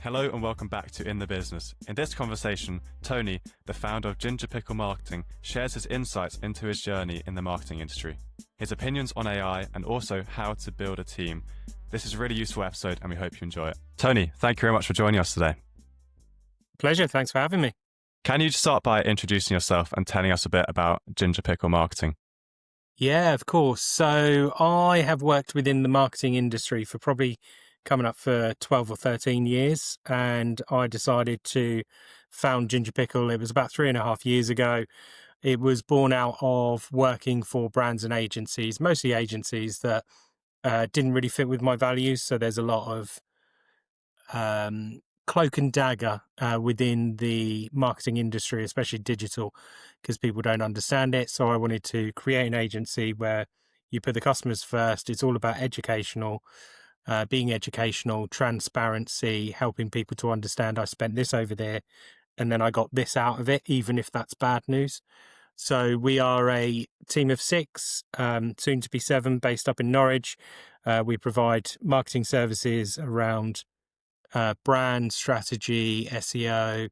Hello and welcome back to In the Business. In this conversation, Tony, the founder of Ginger Pickle Marketing, shares his insights into his journey in the marketing industry, his opinions on AI, and also how to build a team. This is a really useful episode and we hope you enjoy it. Tony, thank you very much for joining us today. Pleasure. Thanks for having me. Can you start by introducing yourself and telling us a bit about Ginger Pickle Marketing? Yeah, of course. So I have worked within the marketing industry for probably coming up for 12 or 13 years. And I decided to found Ginger Pickle. It was about 3.5 years ago. It was born out of working for brands and agencies, mostly agencies that didn't really fit with my values. So there's a lot of cloak and dagger within the marketing industry, especially digital, because people don't understand it. So I wanted to create an agency where you put the customers first. It's all about being educational, transparency, helping people to understand I spent this over there and then I got this out of it, even if that's bad news. So we are a team of 6, soon to be 7, based up in Norwich. We provide marketing services around brand strategy, SEO,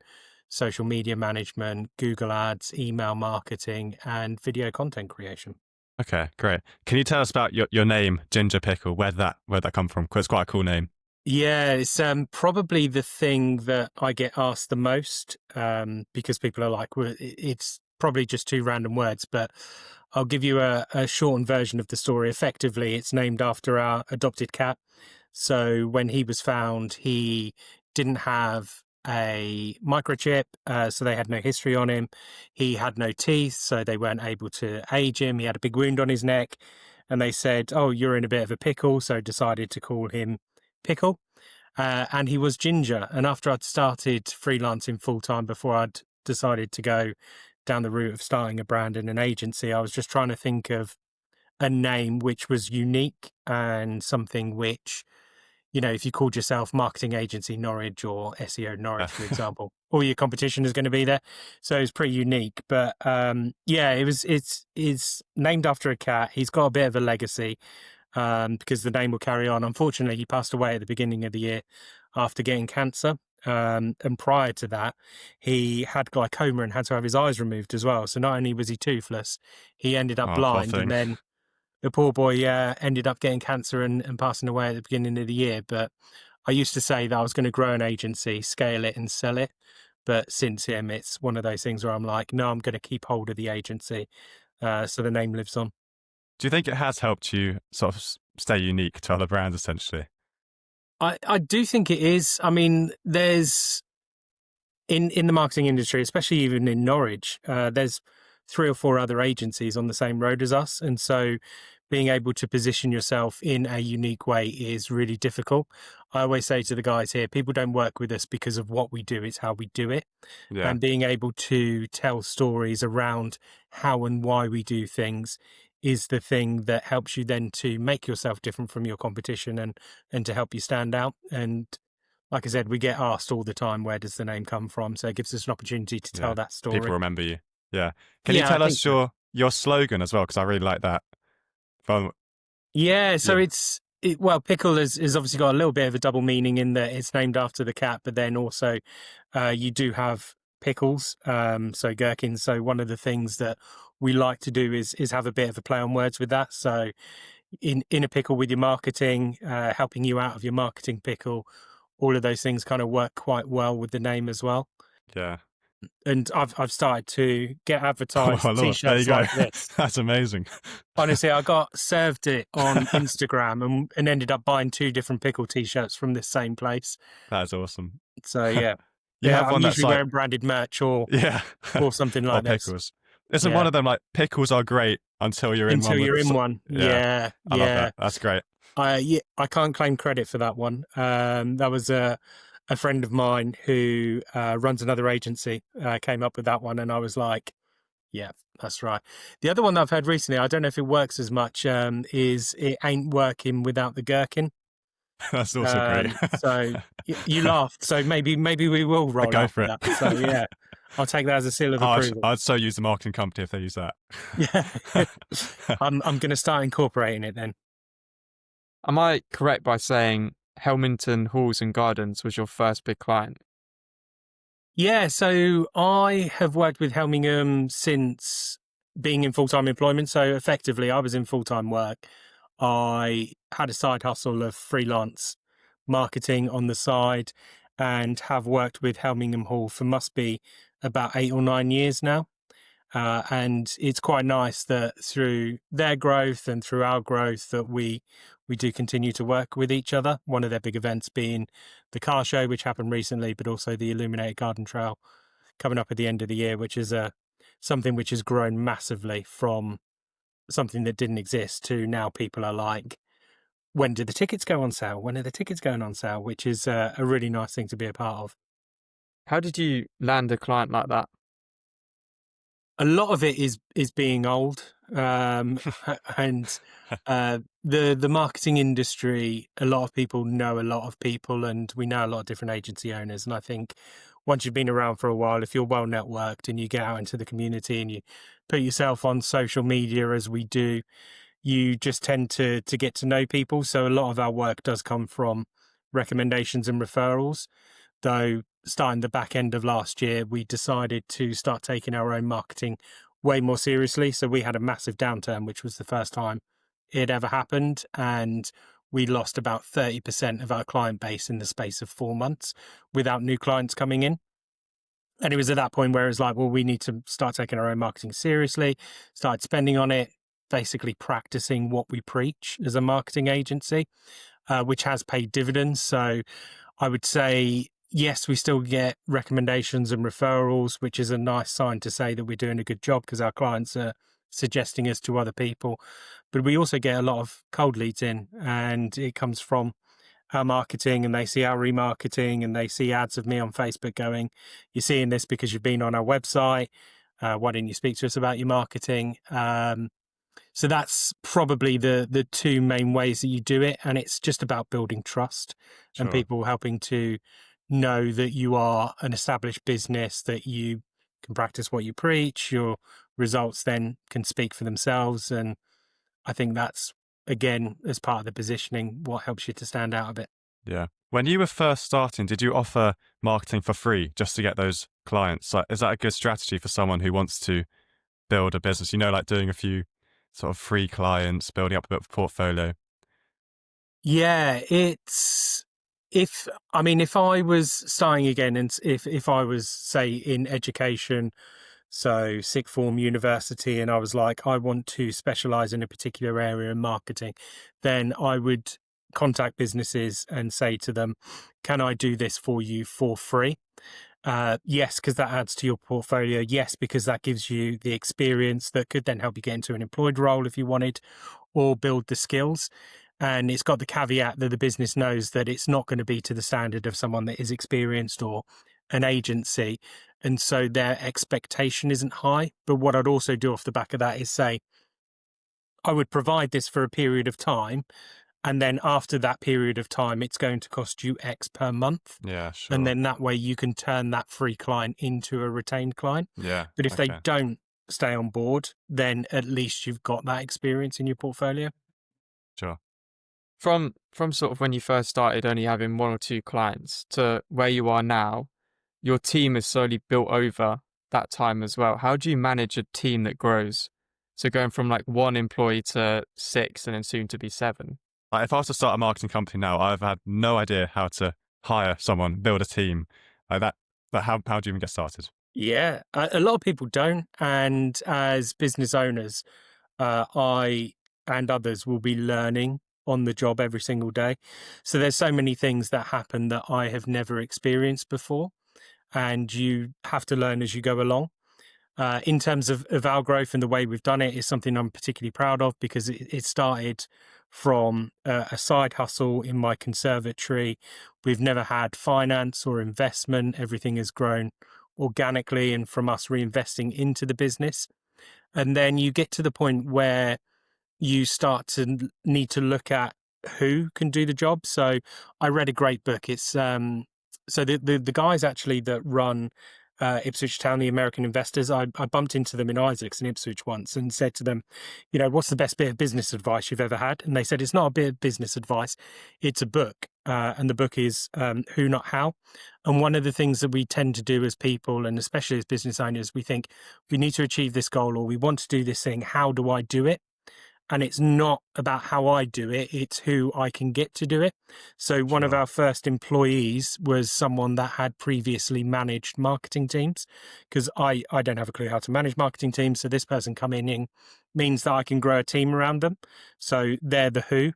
social media management, Google Ads, email marketing, and video content creation. Okay, great. Can you tell us about your name, Ginger Pickle? Where'd that come from? Because it's quite a cool name. Yeah, it's probably the thing that I get asked the most because people are like, well, it's probably just 2 random words, but I'll give you a shortened version of the story. Effectively, it's named after our adopted cat. So when he was found, he didn't have a microchip, so they had no history on him. He had no teeth, so they weren't able to age him. He had a big wound on his neck, and they said, oh, you're in a bit of a pickle, so decided to call him Pickle. And he was Ginger. And after I'd started freelancing full-time, before I'd decided to go down the route of starting a brand and an agency, I was just trying to think of a name which was unique and something which, you know, if you called yourself Marketing Agency Norwich or SEO Norwich, for example, all your competition is going to be there. So it's pretty unique. But yeah, it's named after a cat. He's got a bit of a legacy because the name will carry on. Unfortunately, he passed away at the beginning of the year after getting cancer. And prior to that, he had glaucoma and had to have his eyes removed as well. So not only was he toothless, he ended up blind, and then the poor boy ended up getting cancer and passing away at the beginning of the year. But I used to say that I was going to grow an agency, scale it and sell it. But since him, it's one of those things where I'm like, no, I'm going to keep hold of the agency. So the name lives on. Do you think it has helped you sort of stay unique to other brands, essentially? I do think it is. I mean, there's in the marketing industry, especially even in Norwich, there's 3 or 4 other agencies on the same road as us. And so being able to position yourself in a unique way is really difficult. I always say to the guys here, people don't work with us because of what we do, it's how we do it. Yeah. And being able to tell stories around how and why we do things is the thing that helps you then to make yourself different from your competition and to help you stand out. And like I said, we get asked all the time, where does the name come from? So it gives us an opportunity to tell that story. People remember you. Yeah. Can you tell us your slogan as well? Because I really like that. Well, pickle is obviously got a little bit of a double meaning in that it's named after the cat, but then also you do have pickles, so gherkins. So one of the things that we like to do is have a bit of a play on words with that. So in a pickle with your marketing, helping you out of your marketing pickle, all of those things kind of work quite well with the name as well. Yeah. And I've started to get advertised t-shirts like this. That's amazing. Honestly, I got served it on Instagram and ended up buying 2 different pickle t-shirts from this same place. That's awesome. So yeah, I'm usually wearing branded merch or something like this. Pickles. Isn't one of them like pickles are great until you're in one? Until you're in one. Yeah. I love that. That's great. I can't claim credit for that one. That was a friend of mine who runs another agency came up with that one, and I was like, yeah, that's right. The other one that I've heard recently, I don't know if it works as much, is it ain't working without the gherkin. That's also great. So you laughed, so maybe we will roll go for it. That. So yeah, I'll take that as a seal of approval. I'd so use the marketing company if they use that. Yeah, I'm going to start incorporating it then. Am I correct by saying Helmington Halls and Gardens was your first big client? Yeah, so I have worked with Helmingham since being in full-time employment. So effectively, I was in full-time work. I had a side hustle of freelance marketing on the side and have worked with Helmingham Hall for must be about 8 or 9 years now. And it's quite nice that through their growth and through our growth that we do continue to work with each other. One of their big events being the car show, which happened recently, but also the Illuminated Garden Trail coming up at the end of the year, which is something which has grown massively from something that didn't exist to now people are like, when do the tickets go on sale? When are the tickets going on sale? Which is a really nice thing to be a part of. How did you land a client like that? A lot of it is being old, and the marketing industry. A lot of people know a lot of people, and we know a lot of different agency owners. And I think once you've been around for a while, if you're well networked and you get out into the community and you put yourself on social media, as we do, you just tend to get to know people. So a lot of our work does come from recommendations and referrals. Though starting the back end of last year, we decided to start taking our own marketing way more seriously. So we had a massive downturn, which was the first time it ever happened. And we lost about 30% of our client base in the space of 4 months without new clients coming in. And it was at that point where it was like, well, we need to start taking our own marketing seriously, start spending on it, basically practicing what we preach as a marketing agency, which has paid dividends. So I would say, yes, we still get recommendations and referrals, which is a nice sign to say that we're doing a good job because our clients are suggesting us to other people. But we also get a lot of cold leads in, and it comes from our marketing, and they see our remarketing and they see ads of me on Facebook going, you're seeing this because you've been on our website. Why didn't you speak to us about your marketing? So that's probably the two main ways that you do it. And it's just about building trust and people helping to know that you are an established business, that you can practice what you preach, your results then can speak for themselves. And I think that's, again, as part of the positioning, what helps you to stand out a bit. Yeah. When you were first starting, did you offer marketing for free just to get those clients? Like, is that a good strategy for someone who wants to build a business? You know, like doing a few sort of free clients, building up a bit of portfolio. Yeah, if I was starting again, and if I was, say, in education, so sixth form university, and I was like, I want to specialize in a particular area in marketing, then I would contact businesses and say to them, can I do this for you for free? Yes, because that adds to your portfolio. Yes, because that gives you the experience that could then help you get into an employed role if you wanted, or build the skills. And it's got the caveat that the business knows that it's not going to be to the standard of someone that is experienced or an agency. And so their expectation isn't high. But what I'd also do off the back of that is say, I would provide this for a period of time. And then after that period of time, it's going to cost you X per month. Yeah, sure. And then that way you can turn that free client into a retained client. Yeah. But if they don't stay on board, then at least you've got that experience in your portfolio. Sure. From sort of when you first started only having 1 or 2 clients to where you are now, your team is slowly built over that time as well. How do you manage a team that grows? So going from like 1 employee to 6 and then soon to be 7. Like, if I was to start a marketing company now, I've had no idea how to hire someone, build a team like that. But how do you even get started? Yeah, a lot of people don't. And as business owners, I and others will be learning on the job every single day. So there's so many things that happen that I have never experienced before. And you have to learn as you go along. In terms of our growth and the way we've done it is something I'm particularly proud of, because it started from a side hustle in my conservatory. We've never had finance or investment. Everything has grown organically and from us reinvesting into the business. And then you get to the point where you start to need to look at who can do the job. So I read a great book. It's so the guys actually that run Ipswich Town, the American investors, I bumped into them in Isaacs in Ipswich once and said to them, what's the best bit of business advice you've ever had? And they said, it's not a bit of business advice, it's a book. and the book is Who Not How. And one of the things that we tend to do as people, and especially as business owners, we think we need to achieve this goal or we want to do this thing. How do I do it? And it's not about how I do it, it's who I can get to do it. So one of Sure. our first employees was someone that had previously managed marketing teams, because I don't have a clue how to manage marketing teams. So this person coming in means that I can grow a team around them. So they're the who.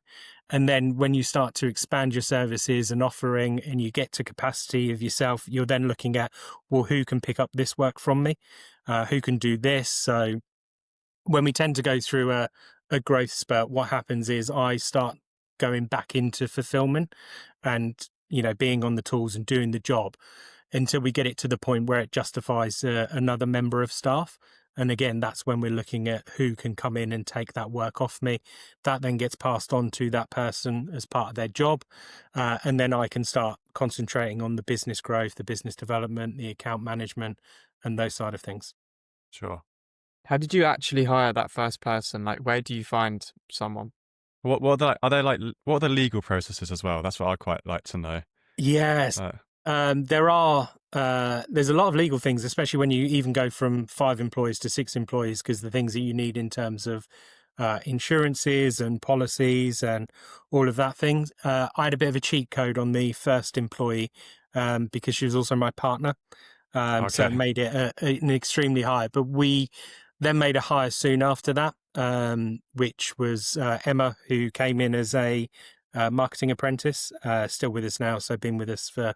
And then when you start to expand your services and offering and you get to capacity of yourself, you're then looking at, well, who can pick up this work from me? Who can do this? So when we tend to go through a growth spurt, what happens is I start going back into fulfillment and, being on the tools and doing the job until we get it to the point where it justifies another member of staff. And again, that's when we're looking at who can come in and take that work off me. That then gets passed on to that person as part of their job. And then I can start concentrating on the business growth, the business development, the account management, and those side of things. Sure. How did you actually hire that first person? Like, where do you find someone? What what are the legal processes as well? That's what I'd quite like to know. Yes. There's a lot of legal things, especially when you even go from 5 employees to 6 employees, because the things that you need in terms of insurances and policies and all of that things. I had a bit of a cheat code on the first employee because she was also my partner. So it made it an extremely high. But we then made a hire soon after that, which was Emma, who came in as a marketing apprentice, still with us now. So been with us for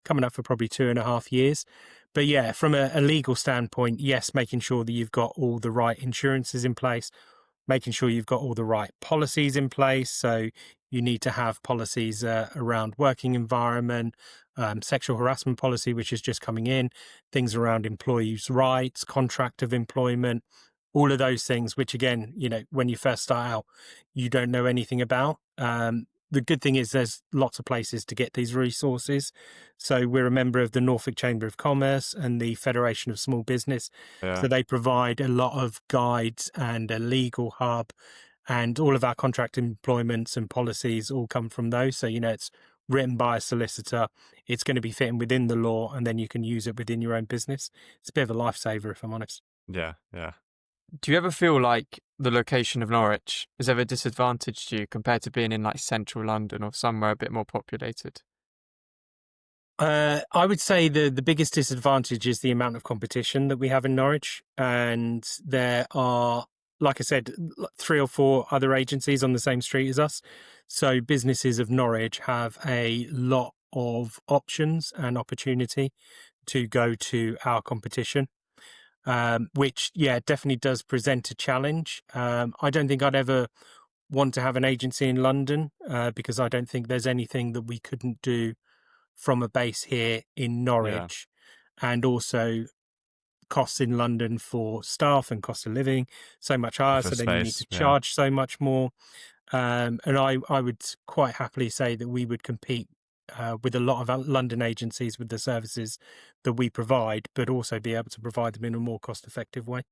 coming up for probably 2.5 years. But yeah, from a legal standpoint, yes, making sure that you've got all the right insurances in place, making sure you've got all the right policies in place. So you need to have policies around working environment, sexual harassment policy, which is just coming in, things around employees' rights, contract of employment, all of those things, which again, when you first start out, you don't know anything about. The good thing is there's lots of places to get these resources. So we're a member of the Norfolk Chamber of Commerce and the Federation of Small Business. Yeah. So they provide a lot of guides and a legal hub, and all of our contract employments and policies all come from those. So, it's written by a solicitor. It's going to be fitting within the law, and then you can use it within your own business. It's a bit of a lifesaver, if I'm honest. Yeah. Yeah. Do you ever feel like the location of Norwich is ever disadvantaged you compared to being in like central London or somewhere a bit more populated? I would say the biggest disadvantage is the amount of competition that we have in Norwich. And there are, like I said, 3 or 4 other agencies on the same street as us. So businesses of Norwich have a lot of options and opportunity to go to our competition. Which, definitely does present a challenge. I don't think I'd ever want to have an agency in London because I don't think there's anything that we couldn't do from a base here in Norwich. And also costs in London for staff and cost of living so much higher. Office So then you need space, to charge so much more. And I would quite happily say that we would compete with a lot of London agencies with the services that we provide, but also be able to provide them in a more cost-effective way.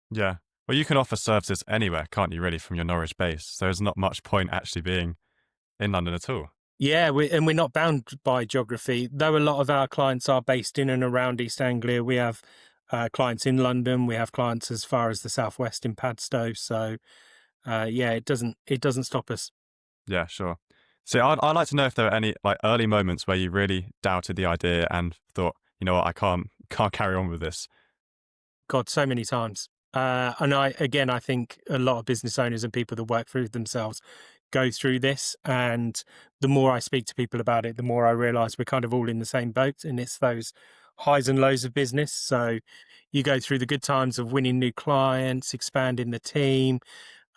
Yeah. Well, you can offer services anywhere, can't you, really, from your Norwich base? So there's not much point actually being in London at all. Yeah, we're not bound by geography. Though a lot of our clients are based in and around East Anglia, we have clients in London. We have clients as far as the southwest in Padstow. So it doesn't stop us. Yeah, sure. So I'd like to know if there are any like early moments where you really doubted the idea and thought, you know what, I can't carry on with this. God, so many times. And I think a lot of business owners and people that work through themselves go through this. And the more I speak to people about it, the more I realize we're kind of all in the same boat. And it's those highs and lows of business. So you go through the good times of winning new clients, expanding the team.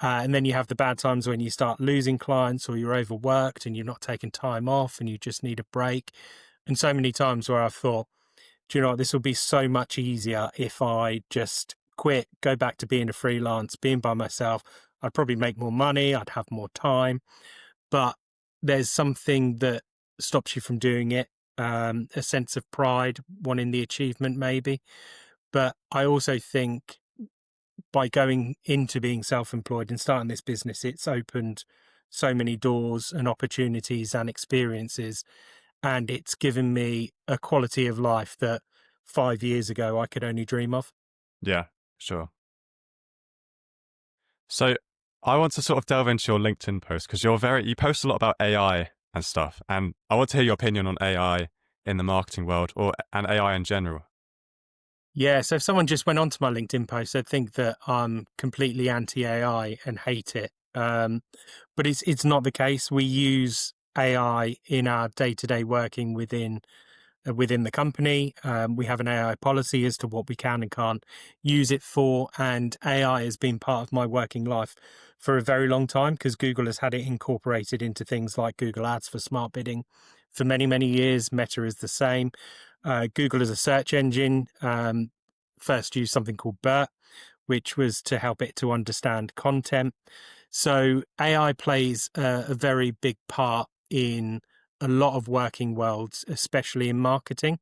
And then you have the bad times when you start losing clients or you're overworked and you're not taking time off and you just need a break. And so many times where I've thought, do you know what, this will be so much easier if I just quit, go back to being a freelance, being by myself. I'd probably make more money, I'd have more time. But there's something that stops you from doing it, a sense of pride, wanting the achievement maybe. But I also think by going into being self-employed and starting this business, it's opened so many doors and opportunities and experiences. And it's given me a quality of life that 5 years ago I could only dream of. Yeah, sure. So I want to sort of delve into your LinkedIn post because you post a lot about AI and stuff. And I want to hear your opinion on AI in the marketing world and AI in general. Yeah, so if someone just went onto my LinkedIn post, they'd think that I'm completely anti-AI and hate it. But it's not the case. We use AI in our day-to-day working within the company. We have an AI policy as to what we can and can't use it for. And AI has been part of my working life for a very long time because Google has had it incorporated into things like Google Ads for smart bidding for many, many years. Meta is the same. Google as a search engine first used something called BERT, which was to help it to understand content. So AI plays a very big part in a lot of working worlds, especially in marketing.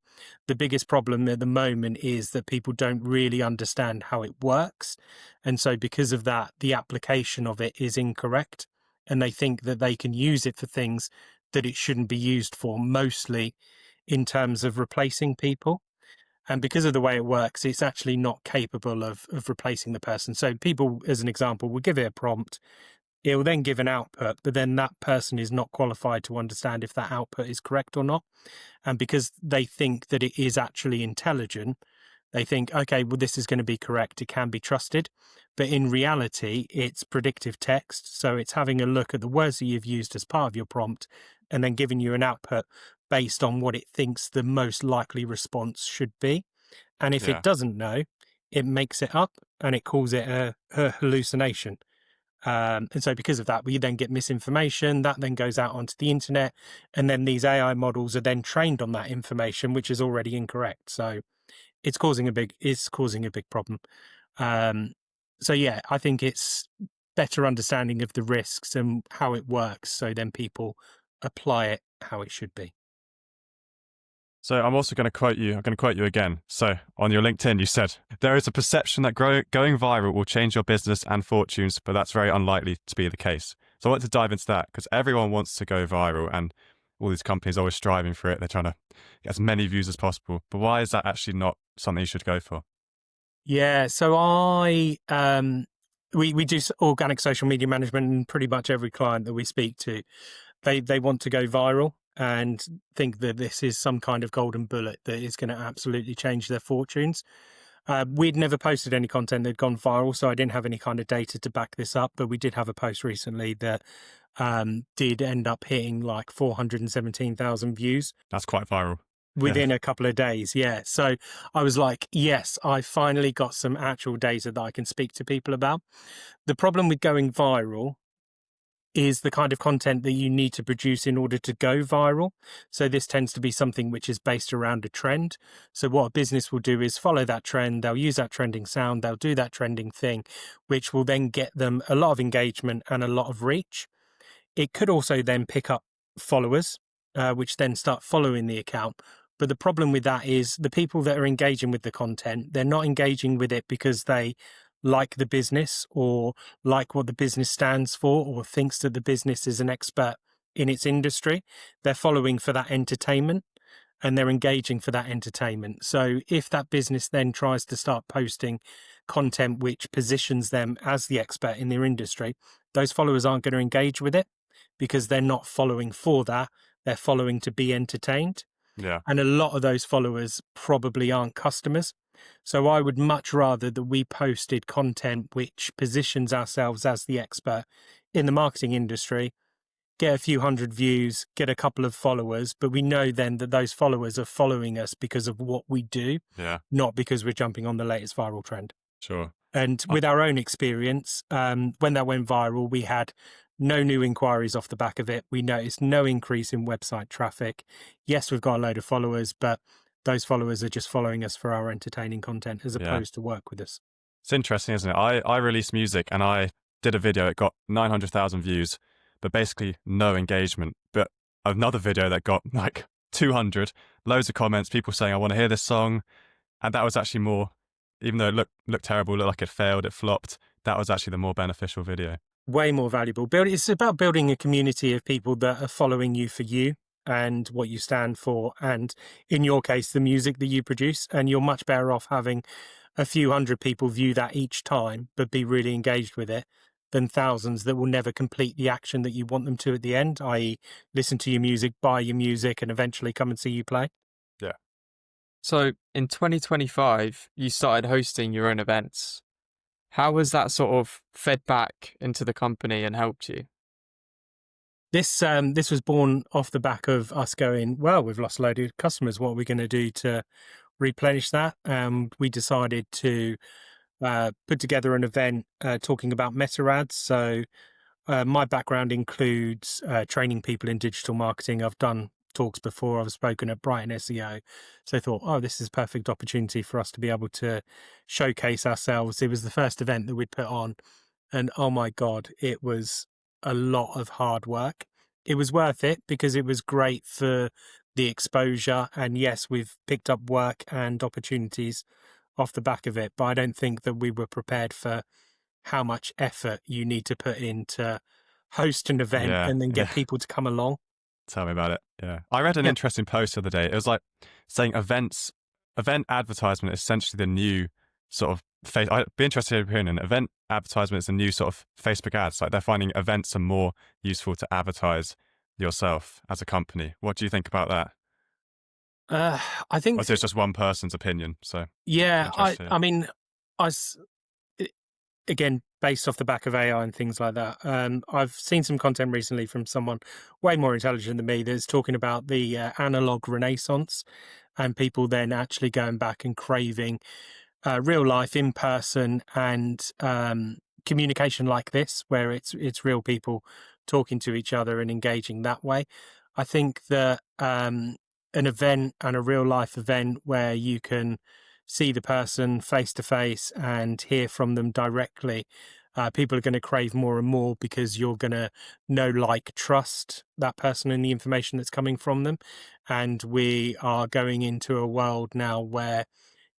The biggest problem at the moment is that people don't really understand how it works. And so because of that, the application of it is incorrect. And they think that they can use it for things that it shouldn't be used for, mostly in terms of replacing people. And because of the way it works, it's actually not capable of replacing the person. So people, as an example, will give it a prompt. It will then give an output, but then that person is not qualified to understand if that output is correct or not. And because they think that it is actually intelligent, they think, okay, well, this is going to be correct. It can be trusted. But in reality, it's predictive text. So it's having a look at the words that you've used as part of your prompt and then giving you an output based on what it thinks the most likely response should be. And if it doesn't know, it makes it up and it calls it a hallucination. And so because of that, we then get misinformation that then goes out onto the internet. And then these AI models are then trained on that information, which is already incorrect. So it's causing a big problem. So yeah, I think it's better understanding of the risks and how it works. So then people apply it how it should be. So I'm also going to quote you. I'm going to quote you again. So on your LinkedIn, you said, there is a perception that going viral will change your business and fortunes, but that's very unlikely to be the case. So I want to dive into that because everyone wants to go viral and all these companies are always striving for it. They're trying to get as many views as possible. But why is that actually not something you should go for? Yeah, so we do organic social media management, and pretty much every client that we speak to, they want to go viral and think that this is some kind of golden bullet that is going to absolutely change their fortunes. We'd never posted any content that had gone viral, so I didn't have any kind of data to back this up, but we did have a post recently that did end up hitting like 417,000 views. That's quite viral. Within a couple of days, yeah. So I was like, yes, I finally got some actual data that I can speak to people about. The problem with going viral is the kind of content that you need to produce in order to go viral. So this tends to be something which is based around a trend. So what a business will do is follow that trend. They'll use that trending sound. They'll do that trending thing, which will then get them a lot of engagement and a lot of reach. It could also then pick up followers, which then start following the account. But the problem with that is the people that are engaging with the content, they're not engaging with it because they like the business or like what the business stands for or thinks that the business is an expert in its industry. They're following for that entertainment and they're engaging for that entertainment. So if that business then tries to start posting content which positions them as the expert in their industry, those followers aren't going to engage with it because they're not following for that. They're following to be entertained. Yeah. And a lot of those followers probably aren't customers. So I would much rather that we posted content which positions ourselves as the expert in the marketing industry, get a few hundred views, get a couple of followers, but we know then that those followers are following us because of what we do, not because we're jumping on the latest viral trend. Sure. And with our own experience, when that went viral, we had no new inquiries off the back of it. We noticed no increase in website traffic. Yes, we've got a load of followers, but those followers are just following us for our entertaining content as opposed to work with us. It's interesting, isn't it? I released music and I did a video. It got 900,000 views, but basically no engagement. But another video that got like 200, loads of comments, people saying, I want to hear this song. And that was actually more, even though it looked terrible, looked like it failed, it flopped, that was actually the more beneficial video. Way more valuable. It's about building a community of people that are following you for you and what you stand for, and in your case, the music that you produce. And you're much better off having a few hundred people view that each time, but be really engaged with it, than thousands that will never complete the action that you want them to at the end, i.e., listen to your music, buy your music, and eventually come and see you play. Yeah. So in 2025, you started hosting your own events. How has that sort of fed back into the company and helped you? This was born off the back of us going, well, we've lost a load of customers. What are we going to do to replenish that? We decided to put together an event talking about meta ads. So my background includes training people in digital marketing. I've done talks before. I've spoken at Brighton SEO. So I thought, oh, this is a perfect opportunity for us to be able to showcase ourselves. It was the first event that we'd put on. And oh my God, it was a lot of hard work. It was worth it because it was great for the exposure. And yes, we've picked up work and opportunities off the back of it. But I don't think that we were prepared for how much effort you need to put in to host an event Yeah. and then get Yeah. people to come along. Tell me about it. Yeah. I read an Yeah. interesting post the other day. It was like saying event advertisement is essentially the new sort of I'd be interested in your opinion. Event advertisement is the new sort of Facebook ads. Like they're finding events are more useful to advertise yourself as a company. What do you think about that? I think, Or is this just one person's opinion? So yeah, interested. I mean, I, again, based off the back of AI and things like that. I've seen some content recently from someone way more intelligent than me that's talking about the analog renaissance and people then actually going back and craving real life, in person, and communication like this, where it's real people talking to each other and engaging that way. I think that an event and a real life event where you can see the person face to face and hear from them directly, people are going to crave more and more because you're going to know, like, trust that person and the information that's coming from them. And we are going into a world now where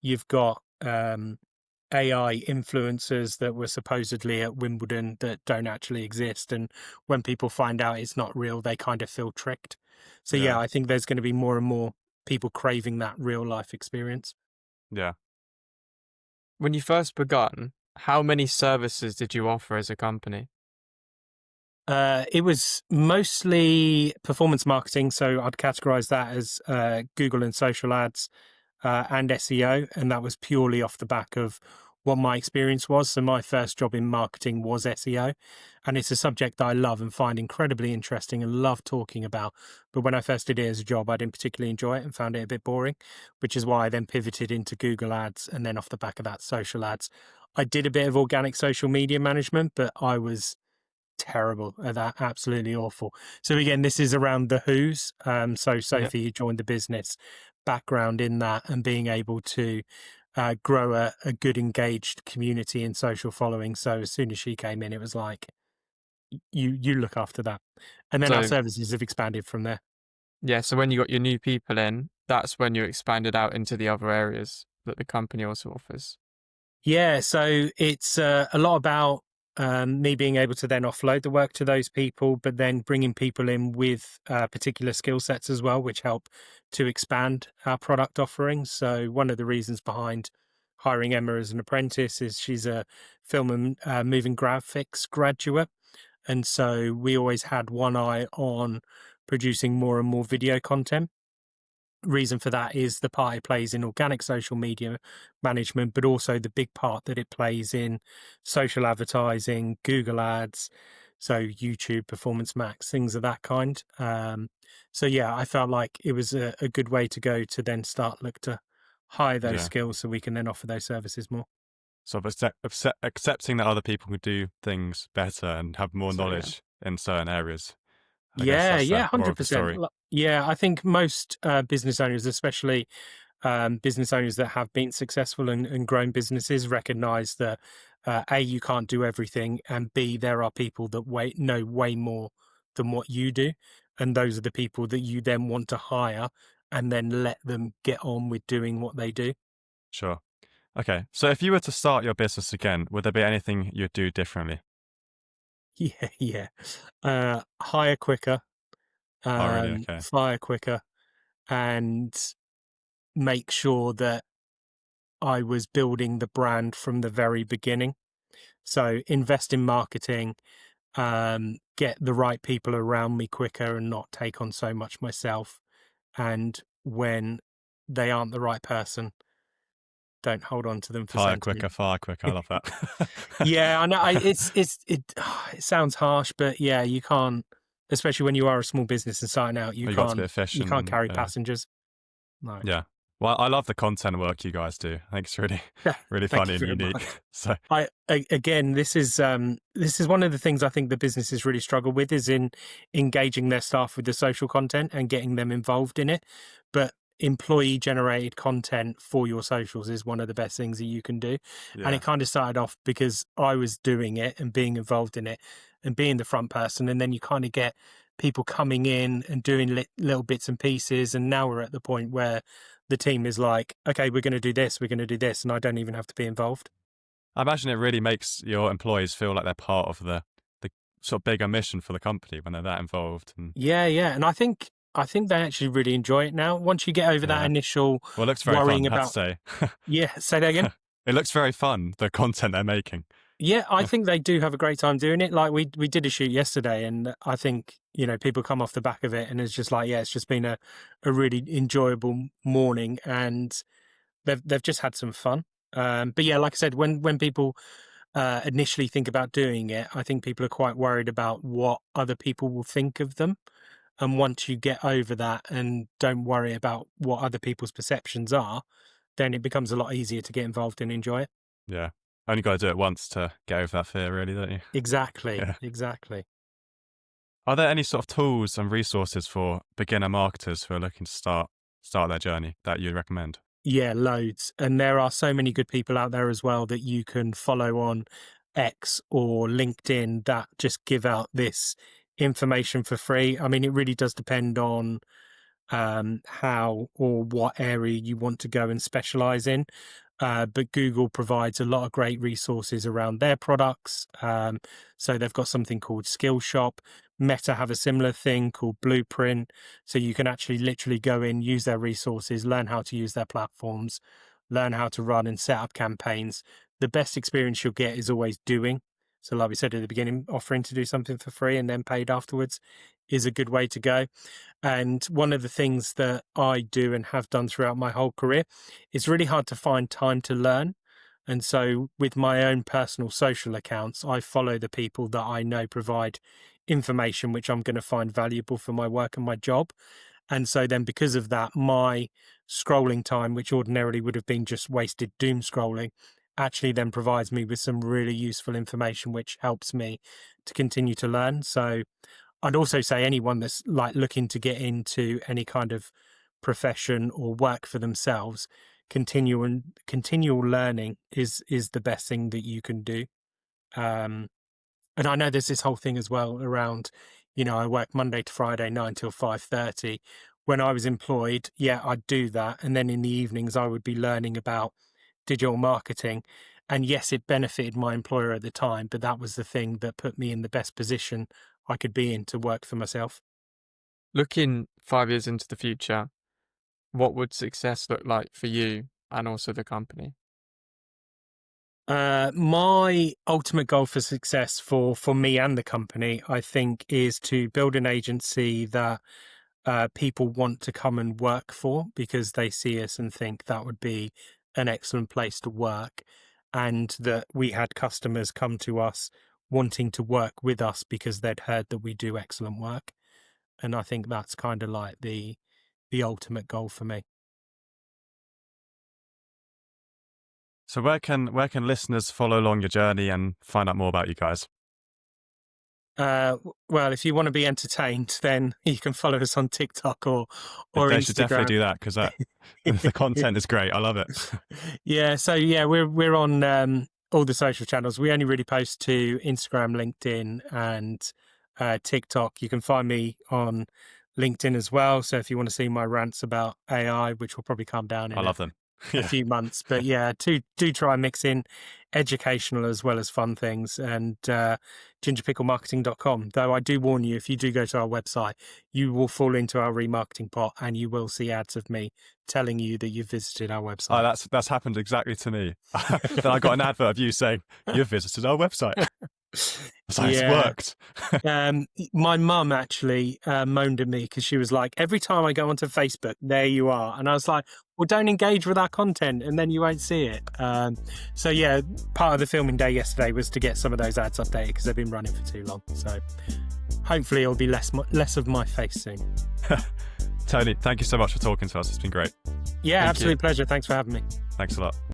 you've got AI influencers that were supposedly at Wimbledon that don't actually exist. And when people find out it's not real, they kind of feel tricked. So, yeah, Yeah. I think there's going to be more and more people craving that real life experience. Yeah. When you first begun, how many services did you offer as a company? It was mostly performance marketing. So I'd categorize that as Google and social ads and SEO. And that was purely off the back of what my experience was. So my first job in marketing was SEO. And it's a subject that I love and find incredibly interesting and love talking about. But when I first did it as a job, I didn't particularly enjoy it and found it a bit boring, which is why I then pivoted into Google ads. And then off the back of that, social ads. I did a bit of organic social media management, but I was terrible at that, absolutely awful. So again, this is around the who's. So Sophie, who joined the business, background in that and being able to grow a good engaged community and social following. So as soon as she came in, it was like, you look after that. And then our So, services have expanded from there. yeah, so when you got your new people in, that's when you expanded out into the other areas that the company also offers. Yeah, so it's a lot about me being able to then offload the work to those people, but then bringing people in with particular skill sets as well, which help to expand our product offerings. So one of the reasons behind hiring Emma as an apprentice is she's a film and moving graphics graduate. And so we always had one eye on producing more and more video content. Reason for that is the part it plays in organic social media management, but also the big part that it plays in social advertising, Google ads, so YouTube, Performance Max, things of that kind. So yeah, I felt like it was a good way to go to then start look to hire those Yeah. skills so we can then offer those services more. Sort of accepting that other people can do things better and have more So, yeah. knowledge in certain areas. I guess Yeah, that's yeah, the moral of the 100%. story. Yeah, I think most business owners, especially business owners that have been successful and grown businesses, recognize that A, you can't do everything, and B, there are people that know way more than what you do. And those are the people that you then want to hire and then let them get on with doing what they do. Sure. Okay. So if you were to start your business again, would there be anything you'd do differently? Yeah. Hire quicker, Oh, really? Okay. fire quicker, and make sure that I was building the brand from the very beginning. So invest in marketing, get the right people around me quicker and not take on so much myself. And when they aren't the right person, don't hold on to them for Fire sentiment. quicker, fire quicker. I love that. Yeah, I know. It sounds harsh, but yeah, you can't, especially when you are a small business and starting out, You got to be you efficient. can't And, carry passengers. No. yeah. Well, I love the content work you guys do. I think it's really, really Thank funny you and very unique. much. So Again, this is one of the things I think the businesses really struggle with is in engaging their staff with the social content and getting them involved in it. But employee generated content for your socials is one of the best things that you can do. And yeah, it kind of started off because I was doing it and being involved in it and being the front person. And then you kind of get people coming in and doing little bits and pieces. And now we're at the point where the team is like, okay, we're going to do this, we're going to do this. And I don't even have to be involved. I imagine it really makes your employees feel like they're part of the sort of bigger mission for the company when they're that involved. And Yeah, and I think they actually really enjoy it now. Once you get over that yeah, initial well, it looks very worrying fun. I have about, to say, yeah, say that again. it looks very fun. The content they're making. Yeah, I think they do have a great time doing it. Like we did a shoot yesterday, and I think people come off the back of it, and it's just like, yeah, it's just been a really enjoyable morning, and they've just had some fun. But yeah, like I said, when people initially think about doing it, I think people are quite worried about what other people will think of them. And once you get over that and don't worry about what other people's perceptions are, then it becomes a lot easier to get involved and enjoy it. Yeah, only got to do it once to get over that fear, really, don't you? Exactly. Yeah. Exactly. Are there any sort of tools and resources for beginner marketers who are looking to start their journey that you'd recommend? Yeah, loads. And there are so many good people out there as well that you can follow on X or LinkedIn that just give out this information for free. I mean, it really does depend on how or what area you want to go and specialize in. But Google provides a lot of great resources around their products. So they've got something called Skillshop. Meta have a similar thing called Blueprint. So you can actually literally go in, use their resources, learn how to use their platforms, learn how to run and set up campaigns. The best experience you'll get is always doing. So like we said at the beginning, offering to do something for free and then paid afterwards is a good way to go. And one of the things that I do and have done throughout my whole career, it's really hard to find time to learn. And so with my own personal social accounts, I follow the people that I know provide information which I'm going to find valuable for my work and my job. And so then because of that, my scrolling time, which ordinarily would have been just wasted doom scrolling, actually then provides me with some really useful information, which helps me to continue to learn. So I'd also say anyone that's like looking to get into any kind of profession or work for themselves, continual learning is the best thing that you can do. And I know there's this whole thing as well around, I work Monday to Friday, 9 till 5:30. When I was employed, yeah, I'd do that. And then in the evenings, I would be learning about digital marketing. And yes, it benefited my employer at the time, but that was the thing that put me in the best position I could be in to work for myself. Looking 5 years into the future, what would success look like for you and also the company? My ultimate goal for success for me and the company, I think, is to build an agency that people want to come and work for because they see us and think that would be an excellent place to work, and that we had customers come to us wanting to work with us because they'd heard that we do excellent work. And I think that's kind of like the ultimate goal for me. So where can listeners follow along your journey and find out more about you guys? Well, if you want to be entertained, then you can follow us on TikTok or They should definitely Instagram. do that because the content is great. I love it. Yeah, so yeah, we're on all the social channels. We only really post to Instagram, LinkedIn, and TikTok. You can find me on LinkedIn as well. So if you want to see my rants about AI, which will probably calm down I in love them. a few months, but yeah, do try and mix in educational as well as fun things, and gingerpicklemarketing.com. Though I do warn you, if you do go to our website, you will fall into our remarketing pot and you will see ads of me telling you that you've visited our website. Oh, that's happened exactly to me. Then I got an advert of you saying, you've visited our website. So it's worked. My mum actually moaned at me because she was like, every time I go onto Facebook, there you are. And I was like, well, don't engage with our content and then you won't see it. So yeah, part of the filming day yesterday was to get some of those ads updated because they've been running for too long. So hopefully it'll be less of my face soon. Tony, thank you so much for talking to us. It's been great. Yeah, absolute pleasure. Thanks for having me. Thanks a lot.